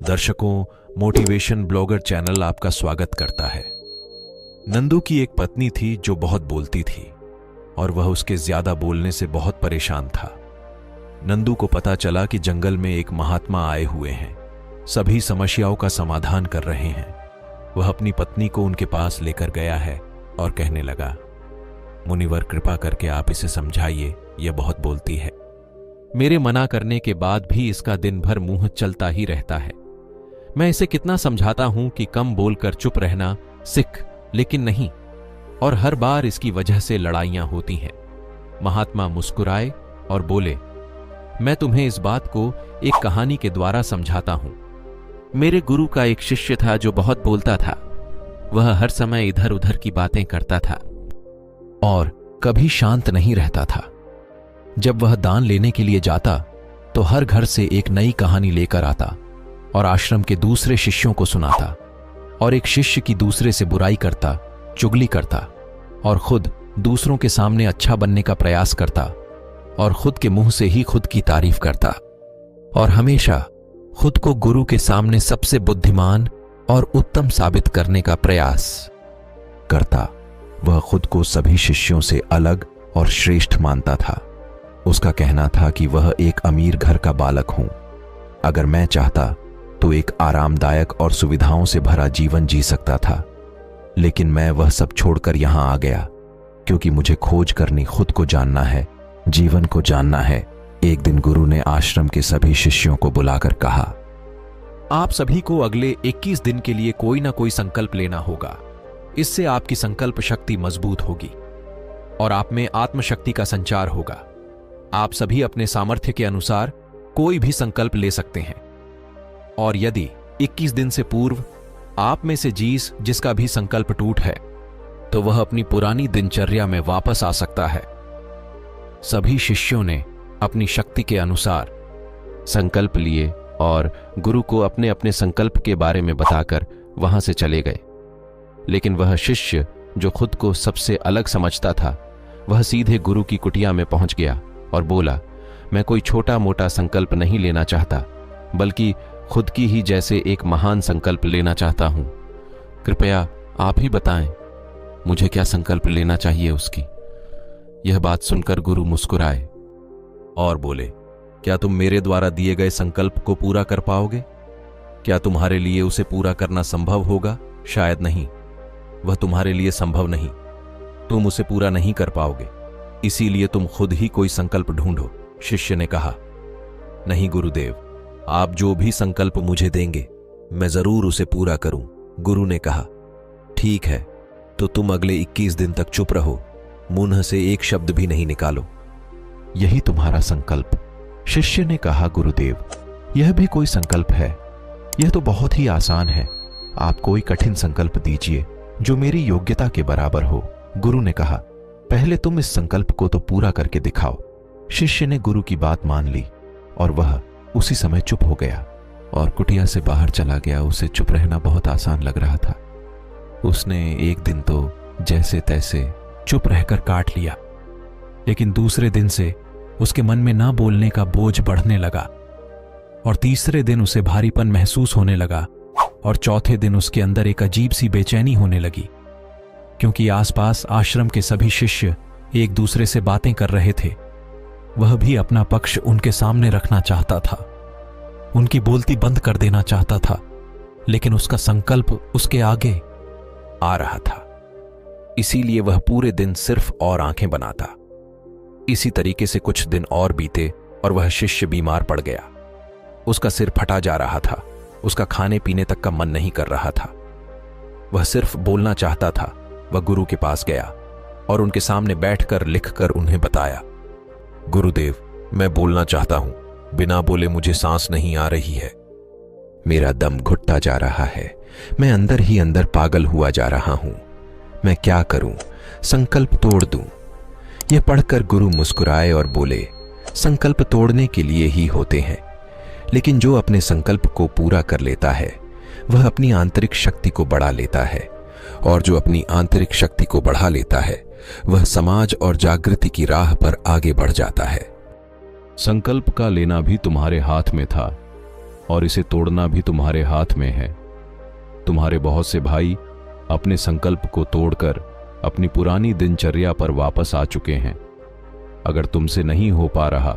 दर्शकों, motivation blogger channel आपका स्वागत करता है। नंदू की एक पत्नी थी जो बहुत बोलती थी और वह उसके ज्यादा बोलने से बहुत परेशान था। नंदू को पता चला कि जंगल में एक महात्मा आए हुए हैं, सभी समस्याओं का समाधान कर रहे हैं। वह अपनी पत्नी को उनके पास लेकर गया है और कहने लगा, मुनिवर कृपा करके आप इसे समझाइए, यह बहुत बोलती है। मेरे मना करने के बाद भी इसका दिन भर मुंह चलता ही रहता है। मैं इसे कितना समझाता हूं कि कम बोलकर चुप रहना सीख, लेकिन नहीं, और हर बार इसकी वजह से लड़ाइयां होती हैं। महात्मा मुस्कुराए और बोले, मैं तुम्हें इस बात को एक कहानी के द्वारा समझाता हूं। मेरे गुरु का एक शिष्य था जो बहुत बोलता था। वह हर समय इधर उधर की बातें करता था और कभी शांत नहीं रहता था। जब वह दान लेने के लिए जाता तो हर घर से एक नई कहानी लेकर आता और आश्रम के दूसरे शिष्यों को सुनाता, और एक शिष्य की दूसरे से बुराई करता, चुगली करता और खुद दूसरों के सामने अच्छा बनने का प्रयास करता और खुद के मुंह से ही खुद की तारीफ करता और हमेशा खुद को गुरु के सामने सबसे बुद्धिमान और उत्तम साबित करने का प्रयास करता। वह खुद को सभी शिष्यों से अलग और श्रेष्ठ मानता था। उसका कहना था कि वह एक अमीर घर का बालक हूं। अगर मैं चाहता तो एक आरामदायक और सुविधाओं से भरा जीवन जी सकता था, लेकिन मैं वह सब छोड़कर यहां आ गया क्योंकि मुझे खोज करनी, खुद को जानना है, जीवन को जानना है। एक दिन गुरु ने आश्रम के सभी शिष्यों को बुलाकर कहा, आप सभी को अगले 21 दिन के लिए कोई ना कोई संकल्प लेना होगा। इससे आपकी संकल्प शक्ति मजबूत होगी और आप में आत्मशक्ति का संचार होगा। आप सभी अपने सामर्थ्य के अनुसार कोई भी संकल्प ले सकते हैं, और यदि 21 दिन से पूर्व आप में से जिसका भी संकल्प टूट है तो वह अपनी पुरानी दिनचर्या में वापस आ सकता है। सभी शिष्यों ने अपनी शक्ति के अनुसार संकल्प लिए और गुरु को अपने अपने संकल्प के बारे में बताकर वहां से चले गए। लेकिन वह शिष्य जो खुद को सबसे अलग समझता था, वह सीधे गुरु की कुटिया में पहुंच गया और बोला, मैं कोई छोटा मोटा संकल्प नहीं लेना चाहता, बल्कि खुद की ही जैसे एक महान संकल्प लेना चाहता हूं। कृपया आप ही बताएं, मुझे क्या संकल्प लेना चाहिए उसकी। यह बात सुनकर गुरु मुस्कुराए और बोले, क्या तुम मेरे द्वारा दिए गए संकल्प को पूरा कर पाओगे? क्या तुम्हारे लिए उसे पूरा करना संभव होगा? शायद नहीं, वह तुम्हारे लिए संभव नहीं। तुम उसे पूरा नहीं कर पाओगे, इसीलिए तुम खुद ही कोई संकल्प ढूंढो। शिष्य ने कहा, नहीं गुरुदेव, आप जो भी संकल्प मुझे देंगे मैं जरूर उसे पूरा करूं। गुरु ने कहा, ठीक है, तो तुम अगले 21 दिन तक चुप रहो, मुंह से एक शब्द भी नहीं निकालो। यही तुम्हारा संकल्प? शिष्य ने कहा, गुरुदेव, यह भी कोई संकल्प है? यह तो बहुत ही आसान है। आप कोई कठिन संकल्प दीजिए जो मेरी योग्यता के बराबर हो। गुरु ने कहा, पहले तुम इस संकल्प को तो पूरा करके दिखाओ। शिष्य ने गुरु की बात मान ली और वह उसी समय चुप हो गया और कुटिया से बाहर चला गया। उसे चुप रहना बहुत आसान लग रहा था। उसने एक दिन तो जैसे तैसे चुप रहकर काट लिया, लेकिन दूसरे दिन से उसके मन में ना बोलने का बोझ बढ़ने लगा और तीसरे दिन उसे भारीपन महसूस होने लगा और चौथे दिन उसके अंदर एक अजीब सी बेचैनी होने लगी, क्योंकि आसपास आश्रम के सभी शिष्य एक दूसरे से बातें कर रहे थे। वह भी अपना पक्ष उनके सामने रखना चाहता था, उनकी बोलती बंद कर देना चाहता था, लेकिन उसका संकल्प उसके आगे आ रहा था। इसीलिए वह पूरे दिन सिर्फ और आंखें बनाता। इसी तरीके से कुछ दिन और बीते और वह शिष्य बीमार पड़ गया। उसका सिर फटा जा रहा था, उसका खाने पीने तक का मन नहीं कर रहा था। वह सिर्फ बोलना चाहता था। वह गुरु के पास गया और उनके सामने बैठकर लिखकर उन्हें बताया, गुरुदेव, मैं बोलना चाहता हूं, बिना बोले मुझे सांस नहीं आ रही है। मेरा दम घुटता जा रहा है, मैं अंदर ही अंदर पागल हुआ जा रहा हूं। मैं क्या करूं? संकल्प तोड़ दूं? यह पढ़कर गुरु मुस्कुराए और बोले, संकल्प तोड़ने के लिए ही होते हैं, लेकिन जो अपने संकल्प को पूरा कर लेता है वह अपनी आंतरिक शक्ति को बढ़ा लेता है, और जो अपनी आंतरिक शक्ति को बढ़ा लेता है वह समाज और जागृति की राह पर आगे बढ़ जाता है। संकल्प का लेना भी तुम्हारे हाथ में था। और इसे तोड़ना भी तुम्हारे हाथ में है। तुम्हारे बहुत से भाई अपने संकल्प को तोड़कर अपनी पुरानी दिनचर्या पर वापस आ चुके हैं। अगर तुमसे नहीं हो पा रहा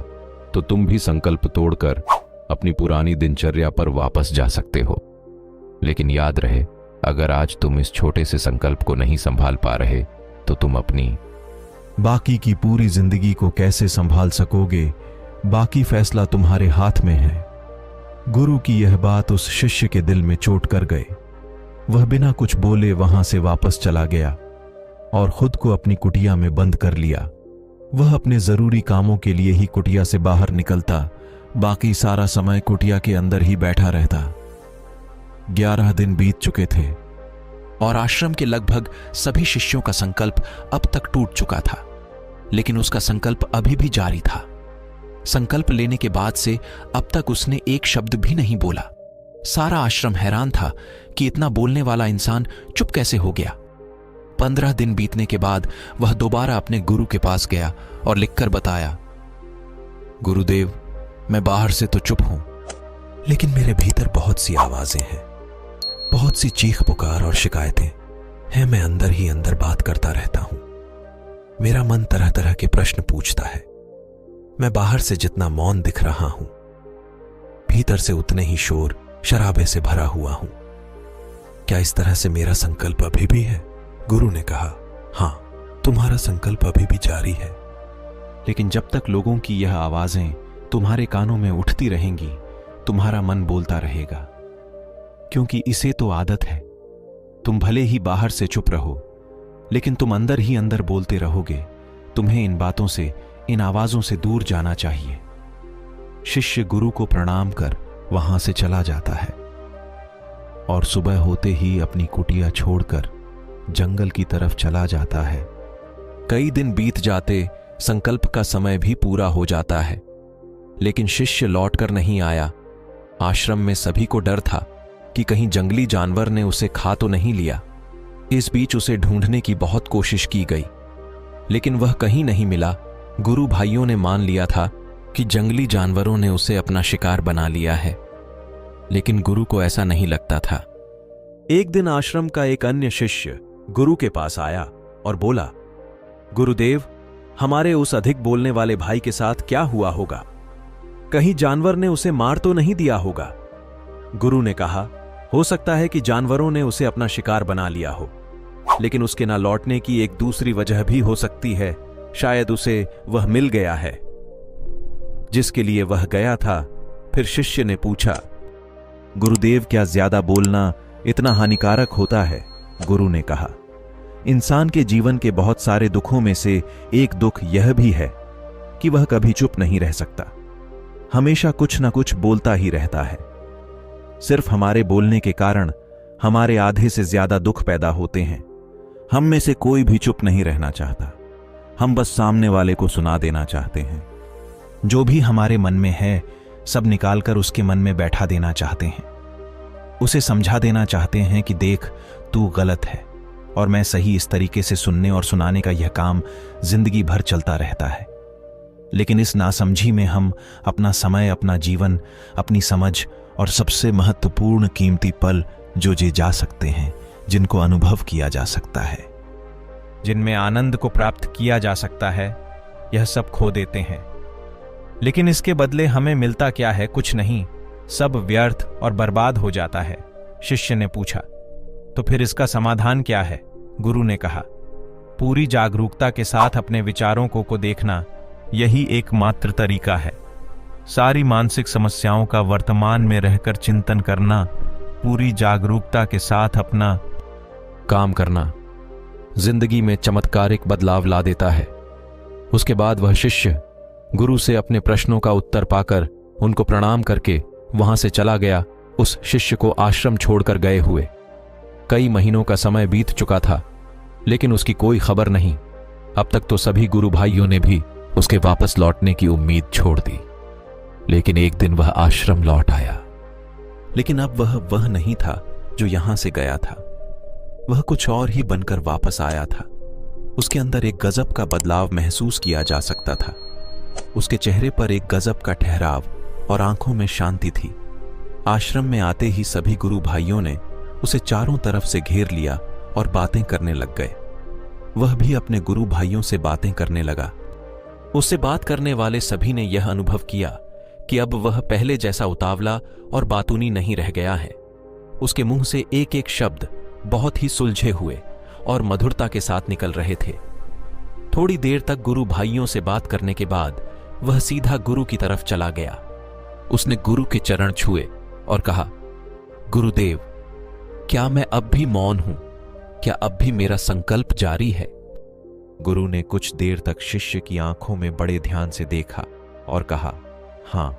तो तुम भी संकल्प तोड़कर अपनी पुरानी दिनचर्या पर वापस जा सकते हो। लेकिन याद रहे, अगर आज तुम इस छोटे से संकल्प को नहीं संभाल पा रहे तो तुम अपनी बाकी की पूरी जिंदगी को कैसे संभाल सकोगे, बाकी फैसला तुम्हारे हाथ में है। गुरु की यह बात उस शिष्य के दिल में चोट कर गए। वह बिना कुछ बोले वहां से वापस चला गया और खुद को अपनी कुटिया में बंद कर लिया। वह अपने जरूरी कामों के लिए ही कुटिया से बाहर निकलता, बाकी सारा समय कुटिया के अंदर ही बैठा रहता। 11 दिन बीत चुके थे और आश्रम के लगभग सभी शिष्यों का संकल्प अब तक टूट चुका था, लेकिन उसका संकल्प अभी भी जारी था। संकल्प लेने के बाद से अब तक उसने एक शब्द भी नहीं बोला। सारा आश्रम हैरान था कि इतना बोलने वाला इंसान चुप कैसे हो गया। 15 दिन बीतने के बाद वह दोबारा अपने गुरु के पास गया और लिखकर बताया, गुरुदेव, मैं बाहर से तो चुप हूं, लेकिन मेरे भीतर बहुत सी आवाजें हैं, बहुत सी चीख पुकार और शिकायतें हैं। मैं अंदर ही अंदर बात करता रहता हूं। मेरा मन तरह तरह के प्रश्न पूछता है। मैं बाहर से जितना मौन दिख रहा हूं, भीतर से उतने ही शोर शराबे से भरा हुआ हूं। क्या इस तरह से मेरा संकल्प अभी भी है? गुरु ने कहा, हां, तुम्हारा संकल्प अभी भी जारी है, लेकिन जब तक लोगों की यह आवाजें तुम्हारे कानों में उठती रहेंगी, तुम्हारा मन बोलता रहेगा, क्योंकि इसे तो आदत है। तुम भले ही बाहर से चुप रहो, लेकिन तुम अंदर ही अंदर बोलते रहोगे। तुम्हें इन बातों से, इन आवाजों से दूर जाना चाहिए। शिष्य गुरु को प्रणाम कर वहां से चला जाता है और सुबह होते ही अपनी कुटिया छोड़कर जंगल की तरफ चला जाता है। कई दिन बीत जाते, संकल्प का समय भी पूरा हो जाता है, लेकिन शिष्य लौटकर नहीं आया। आश्रम में सभी को डर था कि कहीं जंगली जानवर ने उसे खा तो नहीं लिया। इस बीच उसे ढूंढने की बहुत कोशिश की गई, लेकिन वह कहीं नहीं मिला। गुरु भाइयों ने मान लिया था कि जंगली जानवरों ने उसे अपना शिकार बना लिया है, लेकिन गुरु को ऐसा नहीं लगता था। एक दिन आश्रम का एक अन्य शिष्य गुरु के पास आया और बोला, गुरुदेव, हमारे उस अधिक बोलने वाले भाई के साथ क्या हुआ होगा? कहीं जानवर ने उसे मार तो नहीं दिया होगा? गुरु ने कहा, हो सकता है कि जानवरों ने उसे अपना शिकार बना लिया हो, लेकिन उसके ना लौटने की एक दूसरी वजह भी हो सकती है। शायद उसे वह मिल गया है जिसके लिए वह गया था। फिर शिष्य ने पूछा, गुरुदेव, क्या ज्यादा बोलना इतना हानिकारक होता है? गुरु ने कहा, इंसान के जीवन के बहुत सारे दुखों में से एक दुख यह भी है कि वह कभी चुप नहीं रह सकता, हमेशा कुछ ना कुछ बोलता ही रहता है। सिर्फ हमारे बोलने के कारण हमारे आधे से ज्यादा दुख पैदा होते हैं। हम में से कोई भी चुप नहीं रहना चाहता, हम बस सामने वाले को सुना देना चाहते हैं। जो भी हमारे मन में है सब निकालकर उसके मन में बैठा देना चाहते हैं। उसे समझा देना चाहते हैं कि देख, तू गलत है और मैं सही। इस तरीके से सुनने और सुनाने का यह काम जिंदगी भर चलता रहता है, लेकिन इस नासमझी में हम अपना समय, अपना जीवन, अपनी समझ और सबसे महत्वपूर्ण कीमती पल जो जी जा सकते हैं, जिनको अनुभव किया जा सकता है, जिनमें आनंद को प्राप्त किया जा सकता है, यह सब खो देते हैं। लेकिन इसके बदले हमें मिलता क्या है? कुछ नहीं, सब व्यर्थ और बर्बाद हो जाता है। शिष्य ने पूछा, तो फिर इसका समाधान क्या है? गुरु ने कहा, पूरी जागरूकता के साथ अपने विचारों को देखना, यही एकमात्र तरीका है। सारी मानसिक समस्याओं का वर्तमान में रहकर चिंतन करना, पूरी जागरूकता के साथ अपना काम करना जिंदगी में चमत्कारिक बदलाव ला देता है। उसके बाद वह शिष्य गुरु से अपने प्रश्नों का उत्तर पाकर उनको प्रणाम करके वहां से चला गया। उस शिष्य को आश्रम छोड़कर गए हुए कई महीनों का समय बीत चुका था, लेकिन उसकी कोई खबर नहीं। अब तक तो सभी गुरु भाइयों ने भी उसके वापस लौटने की उम्मीद छोड़ दी, लेकिन एक दिन वह आश्रम लौट आया। लेकिन अब वह नहीं था जो यहां से गया था, वह कुछ और ही बनकर वापस आया था। उसके अंदर एक गजब का बदलाव महसूस किया जा सकता था। उसके चेहरे पर एक गजब का ठहराव और आंखों में शांति थी। आश्रम में आते ही सभी गुरु भाइयों ने उसे चारों तरफ से घेर लिया और बातें करने लग गए। वह भी अपने गुरु भाइयों से बातें करने लगा। उससे बात करने वाले सभी ने यह अनुभव किया कि अब वह पहले जैसा उतावला और बातूनी नहीं रह गया है। उसके मुंह से एक एक शब्द बहुत ही सुलझे हुए और मधुरता के साथ निकल रहे थे। थोड़ी देर तक गुरु भाइयों से बात करने के बाद वह सीधा गुरु की तरफ चला गया। उसने गुरु के चरण छुए और कहा, गुरुदेव, क्या मैं अब भी मौन हूं? क्या अब भी मेरा संकल्प जारी है? गुरु ने कुछ देर तक शिष्य की आंखों में बड़े ध्यान से देखा और कहा, हां,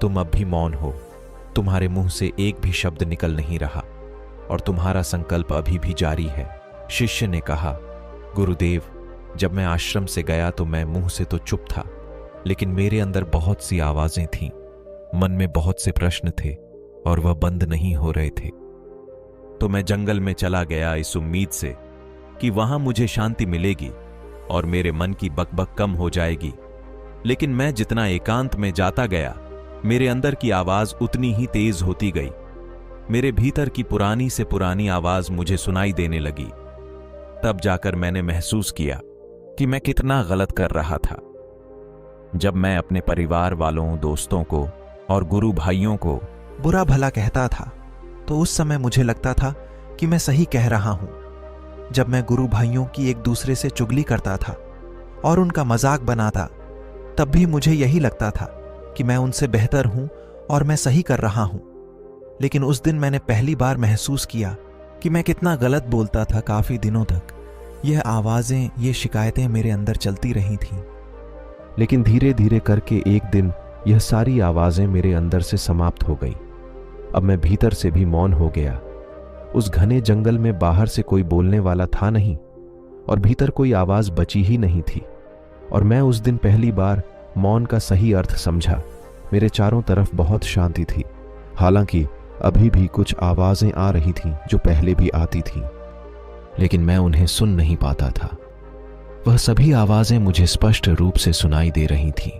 तुम अब भी मौन हो। तुम्हारे मुंह से एक भी शब्द निकल नहीं रहा और तुम्हारा संकल्प अभी भी जारी है। शिष्य ने कहा, गुरुदेव, जब मैं आश्रम से गया तो मैं मुंह से तो चुप था, लेकिन मेरे अंदर बहुत सी आवाजें थीं। मन में बहुत से प्रश्न थे और वह बंद नहीं हो रहे थे। तो मैं जंगल में चला गया इस उम्मीद से कि वहां मुझे शांति मिलेगी और मेरे मन की बकबक कम हो जाएगी। लेकिन मैं जितना एकांत में जाता गया, मेरे अंदर की आवाज उतनी ही तेज होती गई। मेरे भीतर की पुरानी से पुरानी आवाज मुझे सुनाई देने लगी। तब जाकर मैंने महसूस किया कि मैं कितना गलत कर रहा था। जब मैं अपने परिवार वालों, दोस्तों को और गुरु भाइयों को बुरा भला कहता था तो उस समय मुझे लगता था कि मैं सही कह रहा हूं। जब मैं गुरु भाइयों की एक दूसरे से चुगली करता था और उनका मजाक बनाता, तब भी मुझे यही लगता था कि मैं उनसे बेहतर हूं और मैं सही कर रहा हूं। लेकिन उस दिन मैंने पहली बार महसूस किया कि मैं कितना गलत बोलता था। काफी दिनों तक यह आवाजें, ये शिकायतें मेरे अंदर चलती रही थीं। लेकिन धीरे धीरे करके एक दिन यह सारी आवाजें मेरे अंदर से समाप्त हो गई। अब मैं भीतर से भी मौन हो गया। उस घने जंगल में बाहर से कोई बोलने वाला था नहीं और भीतर कोई आवाज बची ही नहीं थी। और मैं उस दिन पहली बार मौन का सही अर्थ समझा। मेरे चारों तरफ बहुत शांति थी। हालांकि अभी भी कुछ आवाजें आ रही थीं जो पहले भी आती थीं, लेकिन मैं उन्हें सुन नहीं पाता था। वह सभी आवाजें मुझे स्पष्ट रूप से सुनाई दे रही थीं।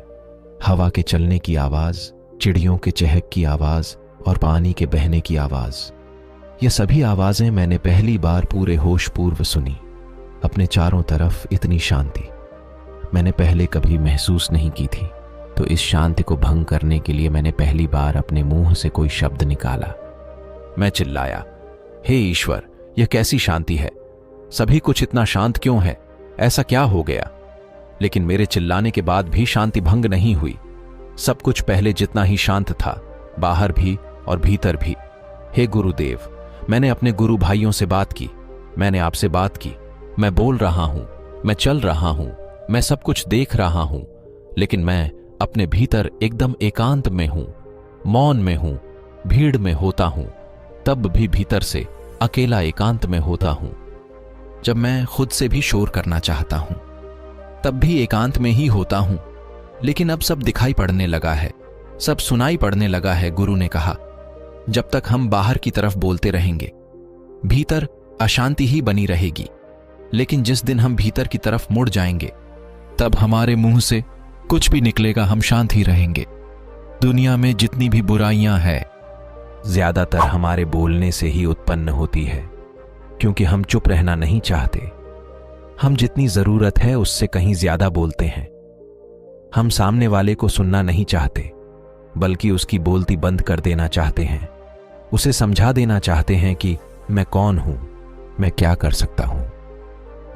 हवा के चलने की आवाज, चिड़ियों के चहक की आवाज और पानी के बहने की आवाज। ये सभी आवाजें मैंने पहली बार पूरे होश पूर्व सुनी। अपने चारों तरफ इतनी शांति मैंने पहले कभी महसूस नहीं की थी। तो इस शांति को भंग करने के लिए मैंने पहली बार अपने मुंह से कोई शब्द निकाला। मैं चिल्लाया, हे ईश्वर, यह कैसी शांति है? सभी कुछ इतना शांत क्यों है? ऐसा क्या हो गया? लेकिन मेरे चिल्लाने के बाद भी शांति भंग नहीं हुई। सब कुछ पहले जितना ही शांत था, बाहर भी और भीतर भी। हे गुरुदेव, मैंने अपने गुरु भाइयों से बात की, मैंने आपसे बात की। मैं बोल रहा हूं, मैं चल रहा हूं, मैं सब कुछ देख रहा हूं, लेकिन मैं अपने भीतर एकदम एकांत में हूं, मौन में हूं, भीड़ में होता हूं, तब भी भीतर से अकेला एकांत में होता हूं। जब मैं खुद से भी शोर करना चाहता हूं, तब भी एकांत में ही होता हूं। लेकिन अब सब दिखाई पड़ने लगा है, सब सुनाई पड़ने लगा है। गुरु ने कहा, जब तक हम बाहर की तरफ बोलते रहेंगे, भीतर अशांति ही बनी रहेगी। लेकिन जिस दिन हम भीतर की तरफ मुड़ जाएंगे, तब हमारे मुंह से कुछ भी निकलेगा, हम शांत ही रहेंगे। दुनिया में जितनी भी बुराइयां हैं, ज्यादातर हमारे बोलने से ही उत्पन्न होती है, क्योंकि हम चुप रहना नहीं चाहते। हम जितनी जरूरत है उससे कहीं ज्यादा बोलते हैं। हम सामने वाले को सुनना नहीं चाहते, बल्कि उसकी बोलती बंद कर देना चाहते हैं। उसे समझा देना चाहते हैं कि मैं कौन हूं, मैं क्या कर सकता हूं।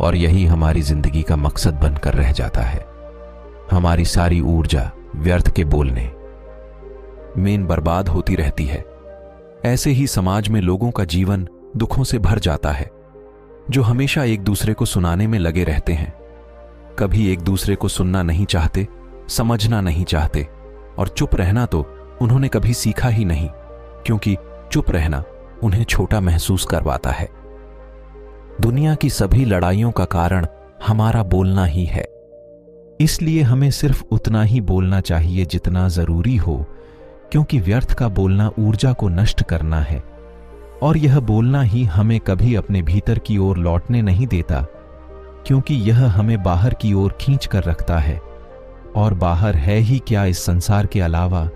और यही हमारी जिंदगी का मकसद बनकर रह जाता है। हमारी सारी ऊर्जा व्यर्थ के बोलने में बर्बाद होती रहती है। ऐसे ही समाज में लोगों का जीवन दुखों से भर जाता है, जो हमेशा एक दूसरे को सुनाने में लगे रहते हैं। कभी एक दूसरे को सुनना नहीं चाहते, समझना नहीं चाहते, और चुप रहना तो उन्होंने कभी सीखा ही नहीं, क्योंकि चुप रहना उन्हें छोटा महसूस करवाता है। दुनिया की सभी लड़ाइयों का कारण हमारा बोलना ही है। इसलिए हमें सिर्फ उतना ही बोलना चाहिए जितना जरूरी हो, क्योंकि व्यर्थ का बोलना ऊर्जा को नष्ट करना है, और यह बोलना ही हमें कभी अपने भीतर की ओर लौटने नहीं देता, क्योंकि यह हमें बाहर की ओर खींच कर रखता है। और बाहर है ही क्या इस संसार के अलावा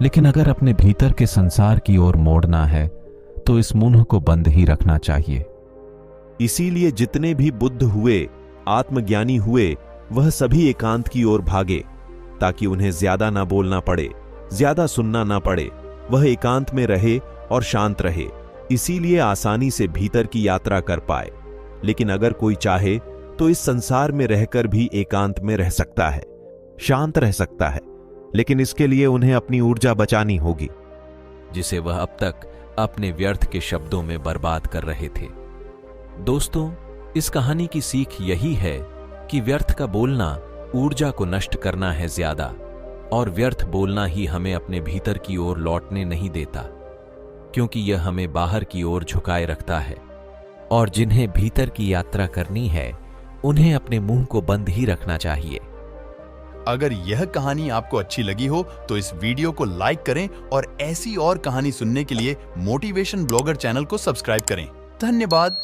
लेकिन अगर अपने भीतर के संसार की ओर मोड़ना है तो इस मुंह को बंद ही रखना चाहिए। इसीलिए जितने भी बुद्ध हुए, आत्मज्ञानी हुए, वह सभी एकांत की ओर भागे, ताकि उन्हें ज्यादा ना बोलना पड़े, ज्यादा सुनना ना पड़े। वह एकांत में रहे और शांत रहे, इसीलिए आसानी से भीतर की यात्रा कर पाए। लेकिन अगर कोई चाहे तो इस संसार में रहकर भी एकांत में रह सकता है, शांत रह सकता है, लेकिन इसके लिए उन्हें अपनी ऊर्जा बचानी होगी, जिसे वह अब तक अपने व्यर्थ के शब्दों में बर्बाद कर रहे थे। दोस्तों, इस कहानी की सीख यही है कि व्यर्थ का बोलना ऊर्जा को नष्ट करना है ज्यादा, और व्यर्थ बोलना ही हमें अपने भीतर की ओर लौटने नहीं देता, क्योंकि यह हमें बाहर की ओर झुकाए रखता है। और जिन्हें भीतर की यात्रा करनी है, उन्हें अपने मुंह को बंद ही रखना चाहिए। अगर यह कहानी आपको अच्छी लगी हो तो इस वीडियो को लाइक करें और ऐसी और कहानी सुनने के लिए मोटिवेशन ब्लॉगर चैनल को सब्सक्राइब करें। धन्यवाद।